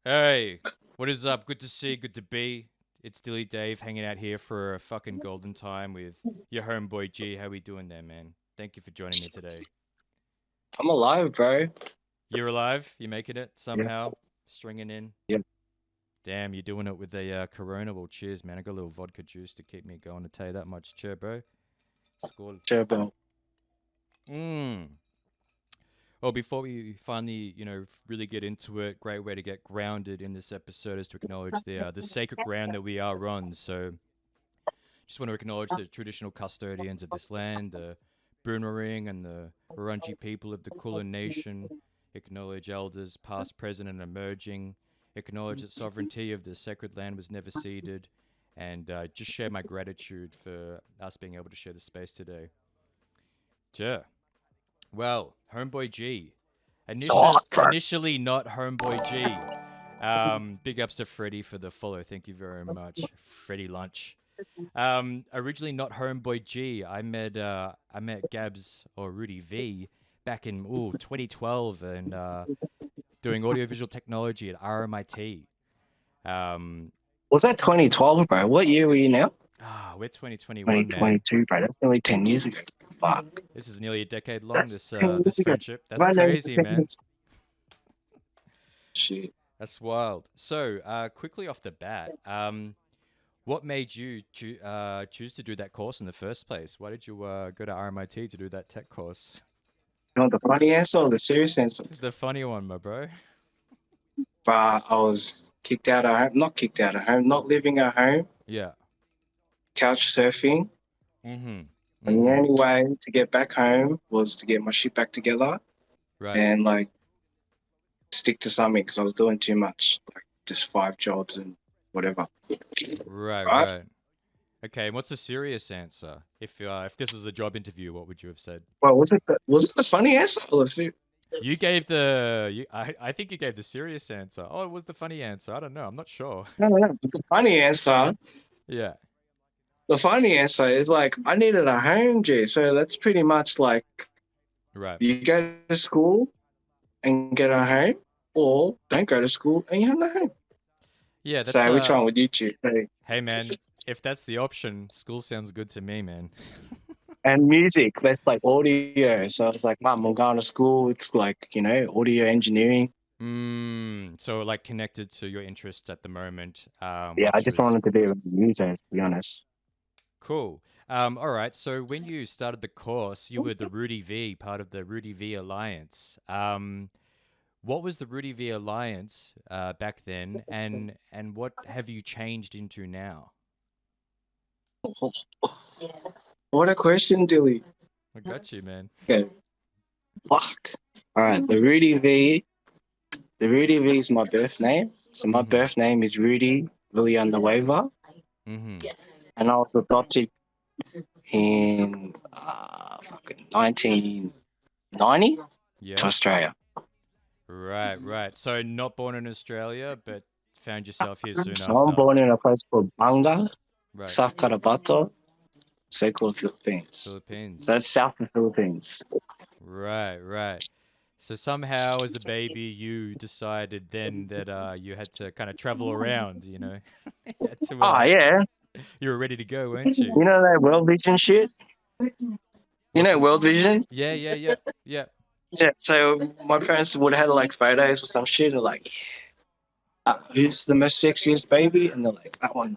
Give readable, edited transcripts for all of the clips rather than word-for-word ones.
Hey, what is up? Good to see, good to be. It's Dilly Dave hanging out here for a fucking golden time with your homeboy G. How we doing there, man? Thank you for joining me today. I'm alive, bro. You're alive? You making it Yeah, somehow? Stringing in? yeah. Damn, you're doing it with a Corona. Well, cheers, man. I got a little vodka juice to keep me going. To tell you that much. Cheer, bro. Skål. Sure, bro. Mmm. Well, before we finally, really get into it, great way to get grounded in this episode is to acknowledge the sacred ground that we are on. So, just want to acknowledge the traditional custodians of this land, the Boonwurrung and the Wurundjeri people of the Kulin Nation. Acknowledge elders past, present, and emerging. Acknowledge that sovereignty of the sacred land was never ceded. And just share my gratitude for us being able to share the space today. Yeah. Well, Homeboy G. Talk, bro. Initially not Homeboy G. Big ups to Freddie for the follow. Thank you very much, Freddie Lunch. Originally not Homeboy G. I met Gabs or Rudy V back in 2012 and doing audiovisual technology at RMIT. Um, Was that 2012, bro? What year were you now? we're 2021, man. 2022, bro. That's nearly 10 years ago. Fuck. This is nearly a decade long. That's This 10 this years ago. friendship. That's My name's crazy, man. Shit. That's wild. So, quickly off the bat, what made you choose to do that course in the first place? Why did you go to RMIT to do that tech course? You want the funny answer or the serious answer? The funny one, my bro. But I was kicked out of home. Not kicked out of home. Not living at home. Yeah. Couch surfing. Mm-hmm. And the Mm-hmm. only way to get back home was to get my shit back together Right. and like stick to something because I was doing too much. Like just 5 jobs and whatever. Right. Right? Right. Okay. And what's the serious answer? If this was a job interview, what would you have said? Well, was it the funny answer? Or the You gave the. I think you gave the serious answer. Oh, it was the funny answer. I don't know. I'm not sure. No, no, no. The funny answer. Yeah. The funny answer is like I needed a home, G. So that's pretty much like Right. you go to school and get a home, or don't go to school and you have no home. Yeah. That's So which one would you choose? Hey, man. If that's the option, school sounds good to me, man. And music, that's like audio. So I was like, Mum, I'm going to school. It's like, audio engineering. So like connected to your interests at the moment, Yeah, I which just was wanted to be with music, to be honest. cool. All right. So when you started the course, you were the Rudy V, part of the Rudy V Alliance. What was the Rudy V Alliance back then, and what have you changed into now? What a question, Dilly. I got you, man. Okay, fuck. All right, the Rudy V. The Rudy V is my birth name. So my Mm-hmm. birth name is Rudy Villanueva. Mm-hmm. And I was adopted in fucking 1990 to Yeah. Australia. Right. Right. So not born in Australia, but found yourself here soon So I'm after. born in a place called Banga, Right. South Cotabato, Circle of Philippines. So Philippines. that's south of Philippines. Right, right. So somehow, as a baby, you decided then that you had to kind of travel around. You had to. Oh, yeah. You were ready to go, weren't you? You know that World Vision shit? You What's know the? World Vision? Yeah, yeah, yeah, yeah. Yeah. So my parents would have had like photos or some shit. They're like, who's the most sexiest baby? And they're like, that one.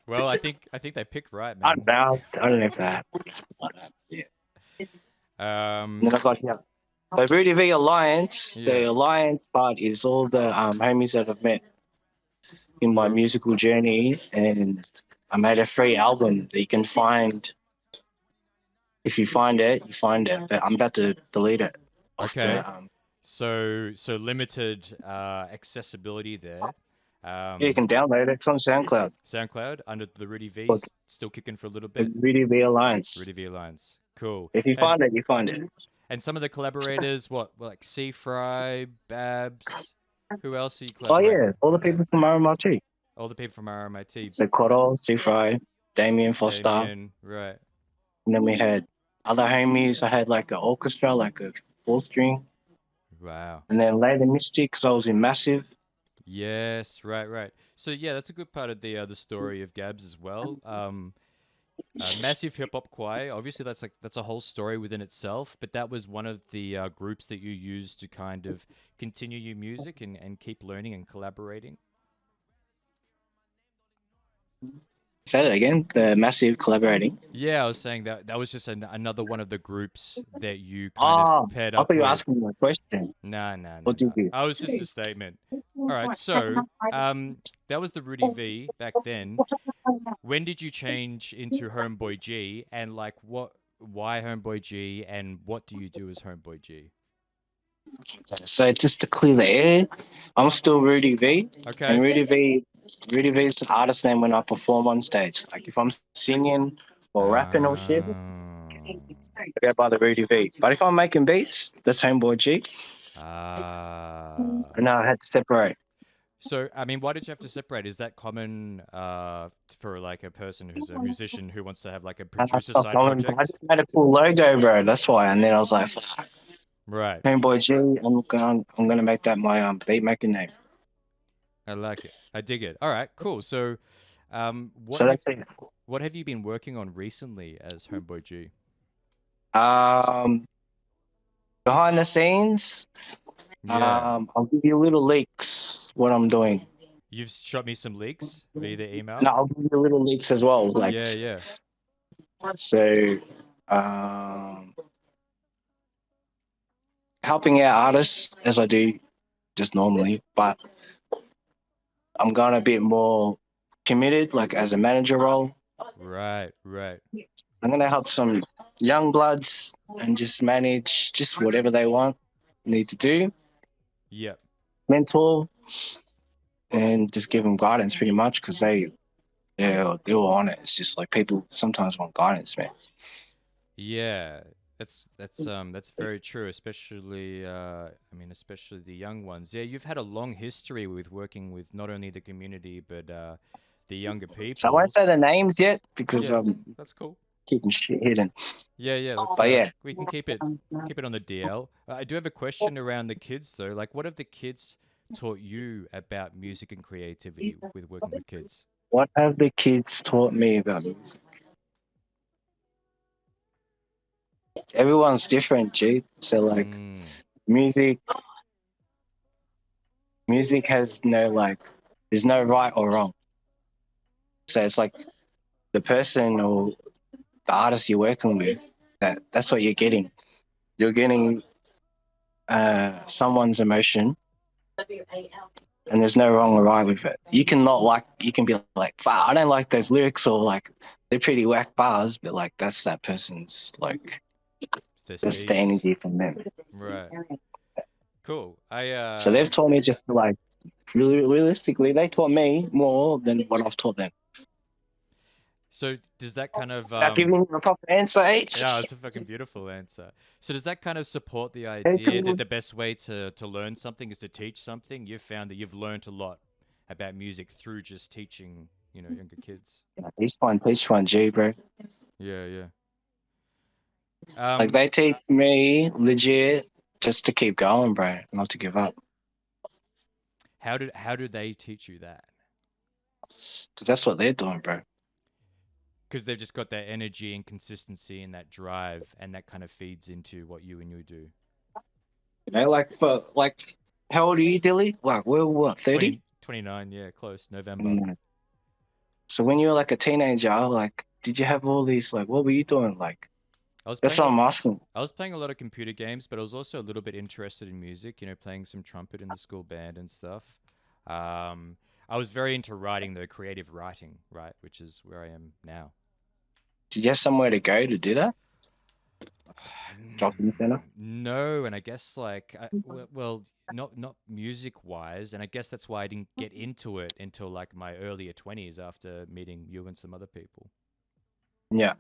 Well, I think they picked right, I man. don't know. I don't know if that. Yeah. Um, And then I got here. The Rudy V Alliance, yeah. the Alliance part is all the homies that I've met in my musical journey. And I made a free album that you can find. If you find it, you find it. But I'm about to delete it off Okay. the. So limited accessibility there. Yeah, you can download it. It's on SoundCloud. SoundCloud under the Rudy Called V's still kicking for a little the bit. Rudy V Alliance. Rudy V Alliance. Cool. If you And find it, you find it. And some of the collaborators, what, like C Fry, Babs, who else are you Oh collaborating yeah, all the with there? people from RMIT. All the people from RMIT, So Cotto, Fry, Damien Foster, Damien, right? and then we had other homies. I had like an orchestra, like a 4 string, Wow. and then later Mystic because I was in Massive. Yes, right, right. So yeah, that's a good part of the story of Gabs as well. Massive hip hop choir. Obviously, that's a whole story within itself. But that was one of the groups that you used to kind of continue your music and keep learning and collaborating. Say that again. The massive collaborating. Yeah, I was saying that that was just another one of the groups that you kind of Oh, paired I up thought you were with. asking me a question. Nah, nah, nah, What did nah. you I was just a statement. All right, so that was the Rudy V back then. When did you change into Homeboy G, and like what? Why Homeboy G, and what do you do as Homeboy G? do? So just to clear the air, I'm still Rudy V, and Okay. Rudy V is the artist name when I perform on stage. Like if I'm singing or rapping or shit, I go by the Rudy V. But if I'm making beats, that's Homeboy G. Ah. And now I had to separate. So, I mean, why did you have to separate? Is that common for like a person who's a musician who wants to have like a And I producer stopped. side I project? just made a cool logo, bro. That's why. And then I was like, Right. Homeboy G. I'm gonna make that my beat making name. I like it. I dig it. All right, cool. So, So that's it. what have you been working on recently as Homeboy G? Um, behind the scenes, Yeah. I'll give you little leaks what I'm doing. You've shot me some leaks via the No, email. I'll give you little leaks as well. Like Yeah, yeah. so, um, helping out artists as I do just normally, but I'm going a bit more committed, like as a manager role. Right, right. I'm gonna help some young bloods and just manage just whatever they want, need to do, Yep. mentor, and just give them guidance pretty much because they're all on it. It's just like people sometimes want guidance, man. Yeah. That's very true, especially I mean especially the young ones. Yeah, you've had a long history with working with not only the community but the younger So I won't people. say the names yet because Yeah, I'm that's cool. keeping shit hidden. Yeah, yeah, let's But yeah, we can keep it on the DL. I do have a question around the kids though. Like what have the kids taught you about music and creativity with working with kids? what have the kids taught me about music? Everyone's different, G. So like Mm, music, music has no like, there's no right or wrong. So it's like the person or the artist you're working with, that's what you're getting. You're getting someone's emotion, and there's no wrong or right with it. You can not like, you can be like, wow, I don't like those lyrics, or like they're pretty whack bars, but like that's that person's like the that's the steez. energy from them. Right. Cool. So they've taught me just to like really realistically, they taught me more than what I've taught them. So does that kind of Not giving you a proper answer, yeah, H. it's a fucking beautiful answer. So does that kind of support the idea that the best way to learn something is to teach something? You've found that you've learned a lot about music through just teaching, you know, younger kids. Teach one, G, bro. Yeah, yeah. Like Um, they teach me legit just to keep going, bro, not to give up. how do they teach you that? Because that's what they're doing, bro. Because they've just got that energy and consistency and that drive, and that kind of feeds into what you and you do. You know, like for like, how old are you, Dilly? Like, we're what, 30? 29, yeah, close, November. Mm. So when you were like a teenager, like, did you have all these like, what were you doing? Like, I was that's playing what a, I'm asking. I was playing a lot of computer games, but I was also a little bit interested in music, you know, playing some trumpet in the school band and stuff. Um, I was very into writing, though, creative writing, right, which is where I am now. Did you have somewhere to go to do that? Shopping center? No, and I guess like, well, not music wise, and I guess that's why I didn't get into it until like my earlier 20s after meeting you and some other people. Yeah.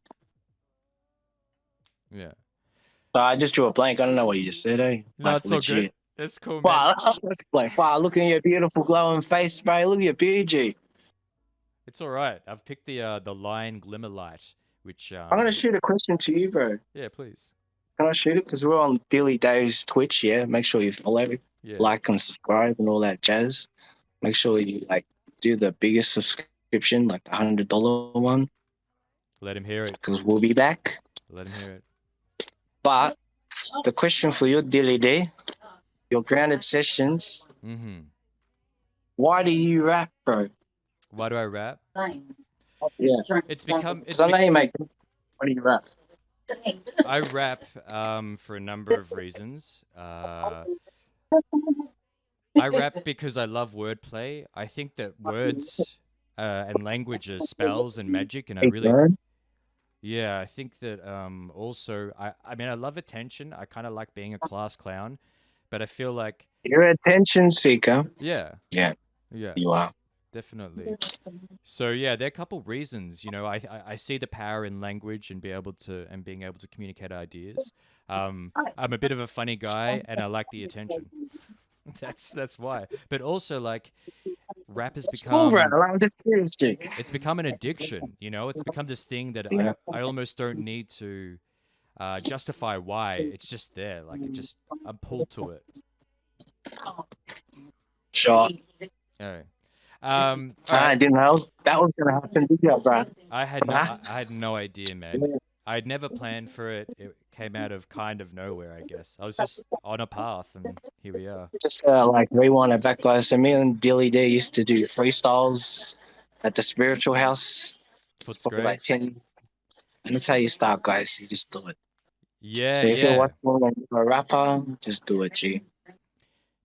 Yeah. So I just drew a blank. I don't know what you just said, eh? No, Like, it's all good. legit. It's cool, man. Wow, that's like, wow, look at your beautiful glowing face, bro. Look at your beard, G. It's all right. I've picked the Lion Glimmer Light, which I'm gonna shoot a question to you, bro. yeah, please. Can I shoot it? Because we're on Dilly Dave's Twitch, yeah. Make sure you follow, Yeah. like, and subscribe and all that jazz. make sure you like do the biggest subscription, like the $100 one, Let him hear it. because we'll be back. Let him hear it. But the question for you, Dilly D, your grounded sessions, Mm-hmm. why do you rap, bro? Why do I rap? Yeah, It's become because I know you make. Why do you rap? I rap for a number of reasons. I rap because I love wordplay. I think that words and language are spells and magic, and I Hey, really, man. yeah, I think that also, I mean, I love attention. I kind of like being a class clown, but I feel like, You're an attention seeker. yeah, Yeah, yeah, you are. definitely. So yeah, there are a couple reasons. You know, I see the power in language and being able to communicate ideas. I'm a bit of a funny guy, and I like the attention. That's why. But also, like, rap has It's cool, bro. become I'm just curious, G. it's become an addiction. You know, it's become this thing that Yeah. I almost don't need to justify why. It's just there. Like it just I'm pulled to it. Sure. Oh. All I right. didn't know that was gonna happen, did you, bro? Huh? I had no idea, man. I'd never planned for it. It came out of kind of nowhere, I guess. I was just on a path, and here we are. Just like rewind it back, guys. So me and Dilly D used to do freestyles at the spiritual house. It's probably Footscray. like 10. And that's how you start, guys. You just do it. Yeah, So if you're yeah. watching and you're a rapper, just do it, G.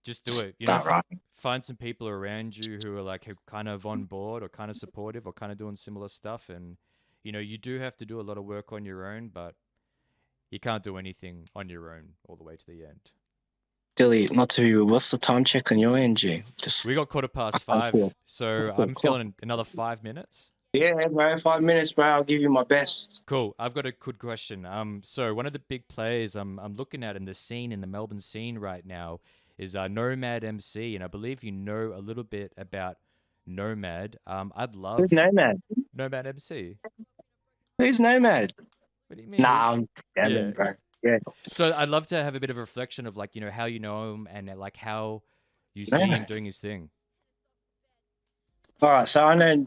Just do it. You know, Start rapping. find some people around you who are like who kind of on board or kind of supportive or kind of doing similar stuff, and you know, you do have to do a lot of work on your own, but you can't do anything on your own all the way to the end. Dilly, not to what's the time check on your end, G? Just We got quarter past I'm still. 5, so Cool, I'm cool. feeling another 5 minutes. Yeah, bro. 5 minutes, bro. I'll give you my best. Cool. I've got a good question. So one of the big players I'm looking at in the scene in the Melbourne scene right now is Nomad MC, and I believe you know a little bit about Nomad. I'd Who's love Nomad? Nomad MC. Who's Nomad? What do you mean? Nah, I'm Yeah. jamming, bro. Yeah, So I'd love to have a bit of a reflection of like, you know, how you know him and like how you see him Nomad. doing his thing. All right, so I know.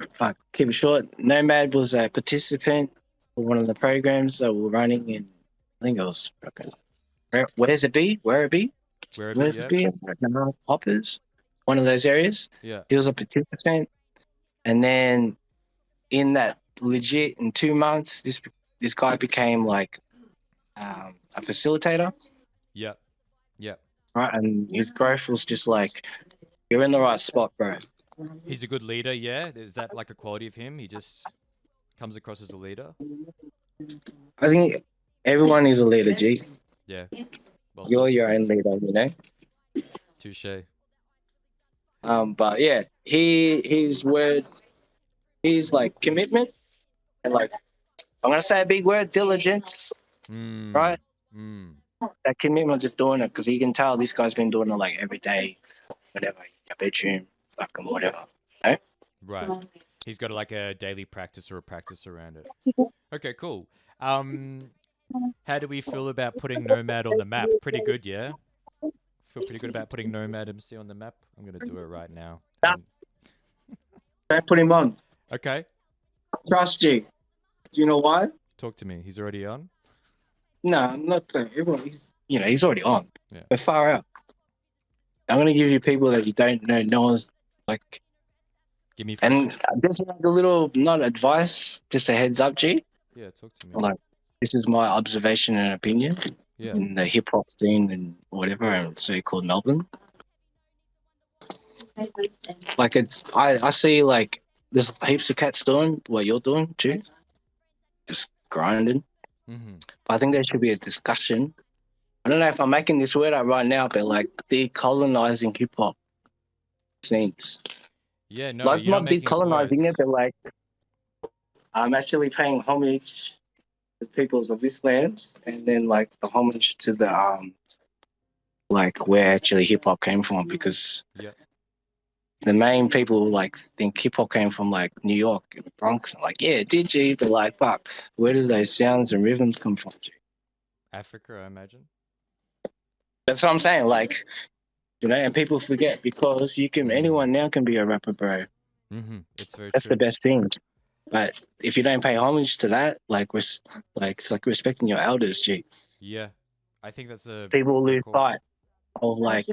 Keep it short. Nomad was a participant for one of the programs that were running in. I think it was. Okay. Where's it be? Where it be? Wherever, Where's it yeah. be? Hoppers. One of those areas. Yeah. He was a participant, and then in that legit in 2 months, this guy became like a facilitator, Yeah. Yeah. right? And his growth was just like you're in the right spot, bro. He's a good leader, yeah. Is that like a quality of him? He just comes across as a leader. I think everyone is a leader, G. Yeah. Well You're said. your own leader, you know. Touche. But yeah, his word, his like commitment and like I'm gonna say a big word, diligence, Mm. right? Mm. That commitment, just doing it because you can tell this guy's been doing it like every day, whatever, your bedroom, fucking whatever. You know? Right. He's got like a daily practice or a practice around it. Okay, cool. Um, how do we feel about putting Nomad on the map? Pretty good, yeah. Feel pretty good about putting Nomad MC on the map. I'm gonna do it right now. Nah, don't put him on. Okay, Trust you. Do you know why? talk to me. He's already on. No, I'm not. Everyone, he's already on. Yeah. We're far out. I'm gonna give you people that you don't know. No one's like, Give me fresh. and just like a little not advice, just a heads up, G. Yeah, talk to me. Like this is my observation and opinion Yeah. in the hip hop scene and whatever, and city called Melbourne. Like I see like there's heaps of cats doing what you're doing too, just grinding. Mm-hmm. But I think there should be a discussion. I don't know if I'm making this word up right now, but like decolonizing hip hop scenes. Yeah, no, Like you're not not making up decolonizing it, words. but like I'm actually paying homage to the peoples of this lands, and then like the homage to the like where actually hip hop came from, because Yep. the main people like think hip hop came from like New York and the Bronx. I'm like, yeah, did you? But like, fuck, where do those sounds and rhythms come from? G? Africa, I imagine. That's what I'm saying. Like, You know, and people forget because you can anyone now can be a rapper, bro. It's very That's the true. best thing. But if you don't pay homage to that, like it's like respecting your elders, G. Yeah, I think that's a People good lose call. sight of like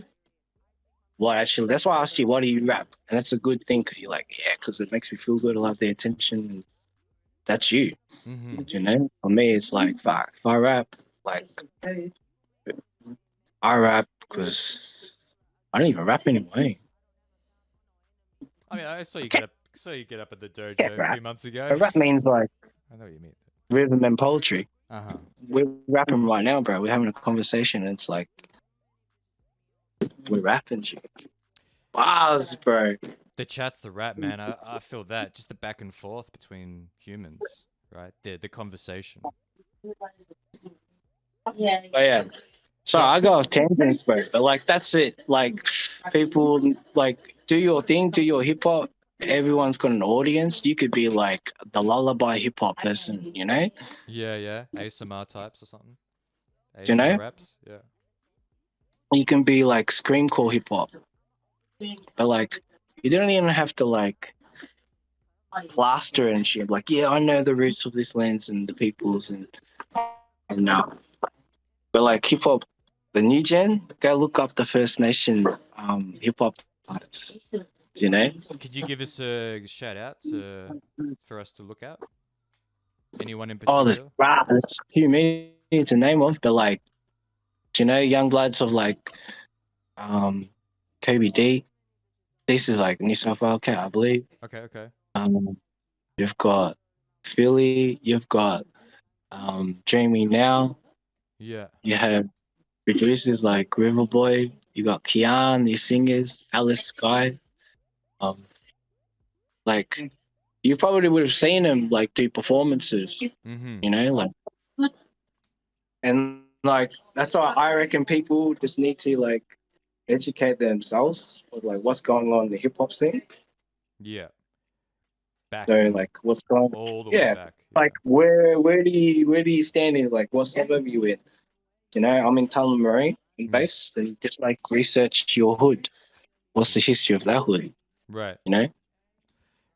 what actually. That's why I asked you, what do you rap? And that's a good thing because you're like, yeah, because it makes me feel good. I love the attention. And that's you. You know, for me, it's like, fuck. If I rap, like, I rap because I don't even rap anymore. I mean, I saw I you get can't, up. Saw you get up at the can't dojo a rap. few months ago. But rap means like I know what you mean. rhythm and poetry. Uh huh. We're rapping right now, bro. We're having a conversation. And it's like we're rapping, G. Bars, bro. The chat's the rap, man. I feel that just the back and forth between humans, right? The conversation. But yeah. So So I go off tangents, bro. But like that's it. Like people like do your thing, do your hip hop. Everyone's got an audience. You could be like the lullaby hip hop person, you know? yeah, ASMR types or something. Do you ASMR know? raps. Yeah. You can be like screamcore hip hop. But like you don't even have to like plaster and shit. Like, yeah, I know the roots of this lands and the peoples and now. But like hip hop, the new gen, go look up the First Nation hip hop artists. You know? Could you give us a shout out for us to look at? Anyone in Oh, there's particular? there's too many to name of, but like, do you know young bloods of like um Kobe D? This is like New South Wales cat, I believe. Okay. Um, you've got Philly, you've got Jamie Now, Yeah. you have producers like Riverboy, you got Kian, these singers, Alice Sky. Um, like you probably would have seen him like do performances, you know, like and like that's why I reckon people just need to like educate themselves of like what's going on in the hip hop scene. Yeah. So Backing like what's going all the way yeah. back. Yeah. Like where do you stand in like what suburb are you in? You know, I'm in Tullamarine Mm. base and just like research your hood. What's the history of that hood? Right. You know?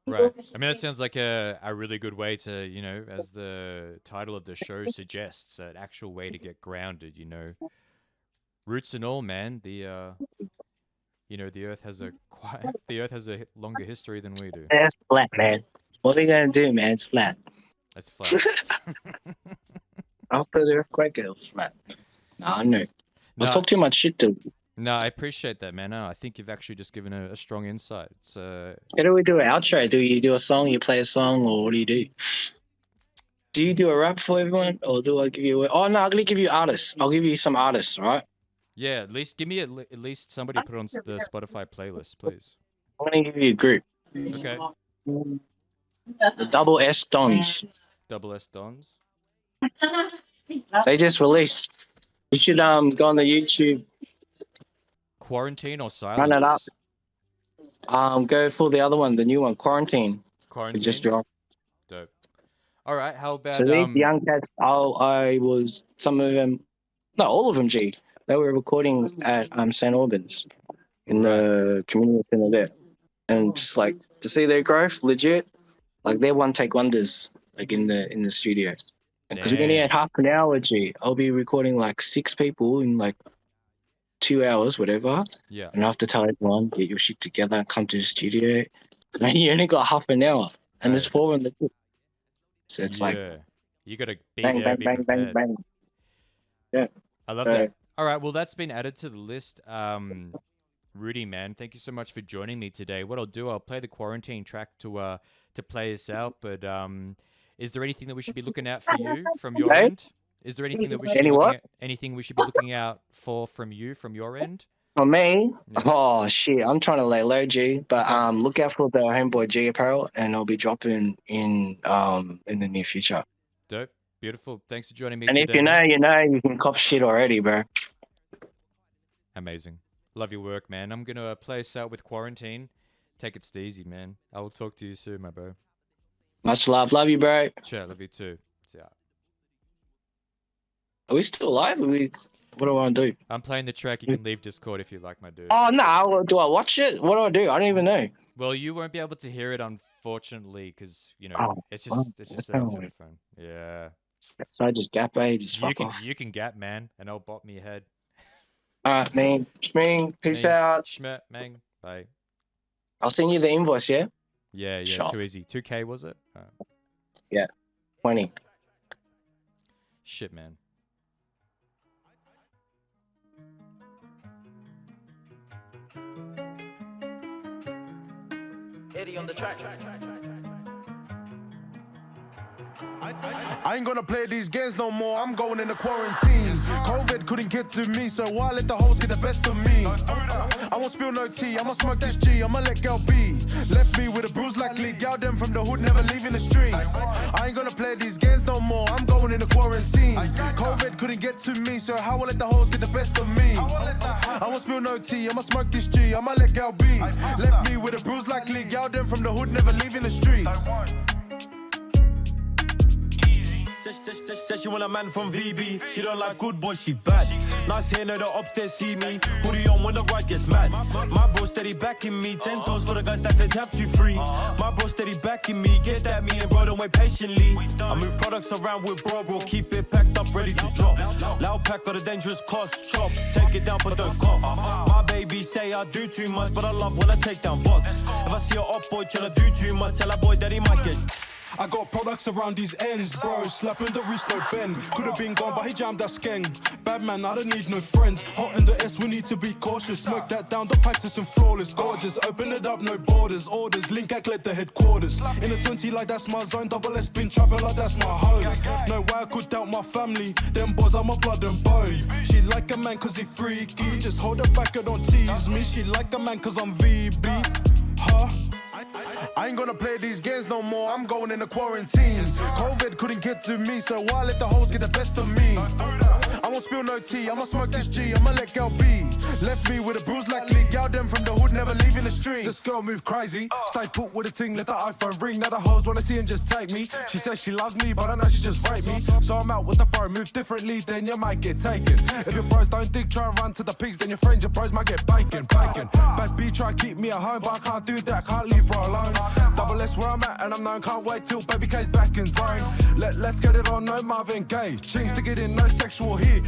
Right. I mean, that sounds like a really good way to, as the title of the show suggests, an actual way to get grounded, Roots and all, man. The earth has a the earth has a longer history than we do. Yeah, it's flat, man. What are you gonna do, man? It's flat. It's flat. After the earthquake, it was flat. Nah, I know. I No, talk too much shit to. no, I appreciate that, man. No, I think you've actually just given a strong insight. It's How do we do an outro? Do you do a song? You play a song, or what do you do? Do you do a rap for everyone, or do I give you? Oh no, I'm gonna give you artists. I'll give you some artists, right? yeah. At least give me at least somebody put on the Spotify playlist, please. I'm gonna give you a group. Okay. The Double S Dons. Double S Dons. They just released. You should go on the YouTube, Quarantine or run it up. silence? Go for the other one, the new one, Quarantine. It just Quarantine. dropped. Dope. All right. How So about these young cats, I was some of them, no, all of them. G. They were recording at St Albans in Right. the community center there, and just like to see their growth, legit. Like they're one take wonders, like in the studio. And because we only had Damn. half an hour, G, I'll be recording like 6 people in like 2 hours, whatever. Yeah. And I have to tell everyone, get your shit together and come to the studio. And you only got half an hour, and there's Hey. 4 in the group. So it's like Yeah. You got to be bang, there, bang, be bang, bang, prepared. bang. Yeah. I love So that. All right. Well, that's been added to the list. Rudy, man, thank you so much for joining me today. What I'll do, I'll play the quarantine track to play us out. But is there anything that we should be looking at for you from your hey, end? Is there anything that we should be any looking what? at? Anything we should be looking out for from you from your end? For me, Yeah. oh shit, I'm trying to lay low, G. But Okay. look out for the Homeboy G apparel, and I'll be dropping in the near future. Dope. Beautiful. Thanks for joining me And if today, man. you know, you can cop shit already, bro. Amazing. Love your work, man. I'm gonna play us out with quarantine. Take it easy, man. I will talk to you soon, my bro. Much love you, bro. Ciao. Love you too. See ya. Are we still live? What do I want to do? I'm playing the track. You can leave Discord if you like, my dude. Oh, no. Do I watch it? What do I do? I don't even know. Well, you won't be able to hear it, unfortunately, because it's well, just set up through the phone. Yeah. So I just gap just fuck off. You can gap, man, and I'll bop me ahead. All right, man. Schming. Peace out. Schmet, mang. Bye. I'll send you the invoice, yeah? Yeah, Shot. too easy. 2K, was it? Yeah, 20. Shit, man. Eddie on the track. I ain't gonna play these games no more, I'm going into quarantine. COVID couldn't get to me, so why let the hoes get the best of me? I won't spill no tea, I'ma smoke this G, I'ma let girl be. Left me with a bruise like Lee, gal them from the hood, never leaving the streets. I ain't gonna play these games no more, I'm going into quarantine. COVID couldn't get to me, so how will let the hoes get the best of me? I won't spill no tea, I'ma smoke this G, I'ma let girl be. Left me with a bruise like Lee, gal them from the hood, never leaving the streets. Says she want a man from VB. She don't like good boys, she bad. Nice here, no the ops they see me. Hoodie on when the ride gets mad. My bro steady backing me. 10 toes for the guys that fit have to free. My bro steady backing me. Get that me and bro don't wait patiently. I move products around with bro, keep it packed up, ready to drop. Loud pack got a dangerous cost. Chop, take it down but don't cough. My baby say I do too much, but I love when I take down bots. If I see a op boy tryna do too much, tell that boy that he might get. I got products around these ends, bro. Slapping the wrist, no bend. Could have been gone, but he jammed that skeng. Bad man, I don't need no friends. Hot in the S, we need to be cautious. Smoke that down, the practice and flawless. Gorgeous, open it up, no borders. Orders, link act like the headquarters. In a 20 like that's my zone. Double S been trapping like that's my home. No way I could doubt my family. Them boys are my blood and bone. She like a man cause he freaky. Just hold her back and don't tease me. She like a man cause I'm VB. Huh? I ain't gonna play these games no more, I'm going into quarantine. COVID couldn't get to me, so why let the hoes get the best of me? I won't spill no tea, I'ma smoke this G, I'ma let girl be. Left me with a bruise like Lee, gal them from the hood, never leaving the streets. This girl move crazy, stay put with a ting, let the iPhone ring. Now the hoes wanna see and just take me. She says she loves me, but I know she just raped me. So I'm out with the bro, move differently, then you might get taken. If your bros don't dig, try and run to the pigs, then your friends, your bros might get bacon. Bad B try keep me at home, but I can't do that, can't leave bro alone. Double S where I'm at and I'm known, can't wait till baby K's back in zone. Let's get it on, no Marvin Gaye. Chings to get in, no sexual healing.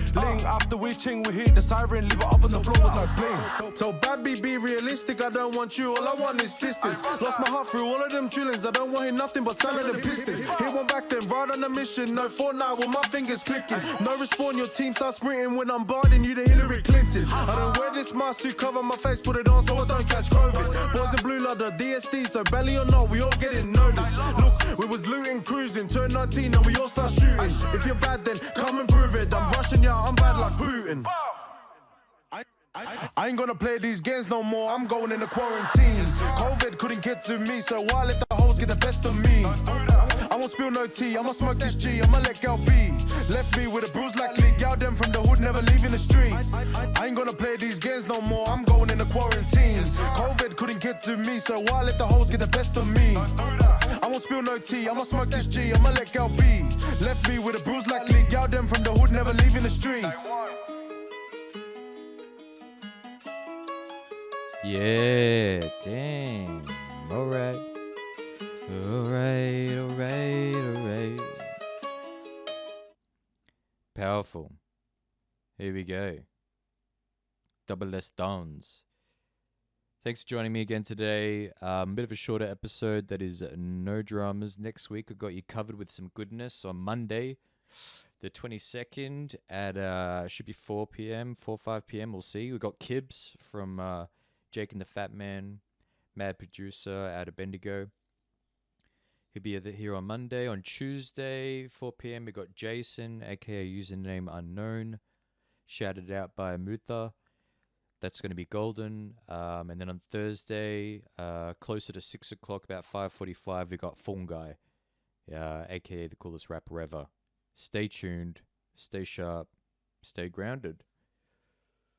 After we ching, we hit the siren, leave it up on the floor with no bling. Tell Babby be realistic, I don't want you, all I want is distance. Lost my heart through all of them drillings, I don't want hear nothing but standing and pistons. Hit one back then, ride on the mission, no Fortnite with my fingers clicking. No respawn, your team starts sprinting when I'm bombarding you to Hillary Clinton. I don't wear this mask to cover my face, put it on so I don't catch COVID. Boys in blue like the DSD, so belly or no, we all getting noticed. Look, we was looting, cruising, turn 19 and we all start shooting. If you're bad then come and prove it, I'm rushing ya, I'm bad like Putin. I ain't gonna play these games no more, I'm going into quarantine. COVID couldn't get to me, so why let the hoes get the best of me? I won't spill no tea, I'ma smoke this G, I'ma let girl be. Left me with a bruise like Lee, gal them from the hood, never leaving the streets. I ain't gonna play these games no more, I'm going into quarantine. COVID couldn't get to me, so why let the hoes get the best of me? I won't spill no tea, I'ma smoke this G, I'ma let girl be. Left me with a bruise like Lee, gal them from the hood, never leaving the streets. Yeah, dang. Alright. Powerful. Here we go. Double S Downs. Thanks for joining me again today. Bit of a shorter episode that is no dramas. Next week I got you covered with some goodness on Monday, the 22nd at should be 4 p.m., 5 p.m. We'll see. We got Kibbs from Jake and the Fat Man, Mad Producer out of Bendigo. He'll be here on Monday. On Tuesday, 4 p.m., we got Jason, aka username unknown, shouted out by Mutha. That's going to be golden. And then on Thursday, closer to 6 o'clock, about 5:45, we got Fungi, aka the coolest rapper ever. Stay tuned, stay sharp, stay grounded.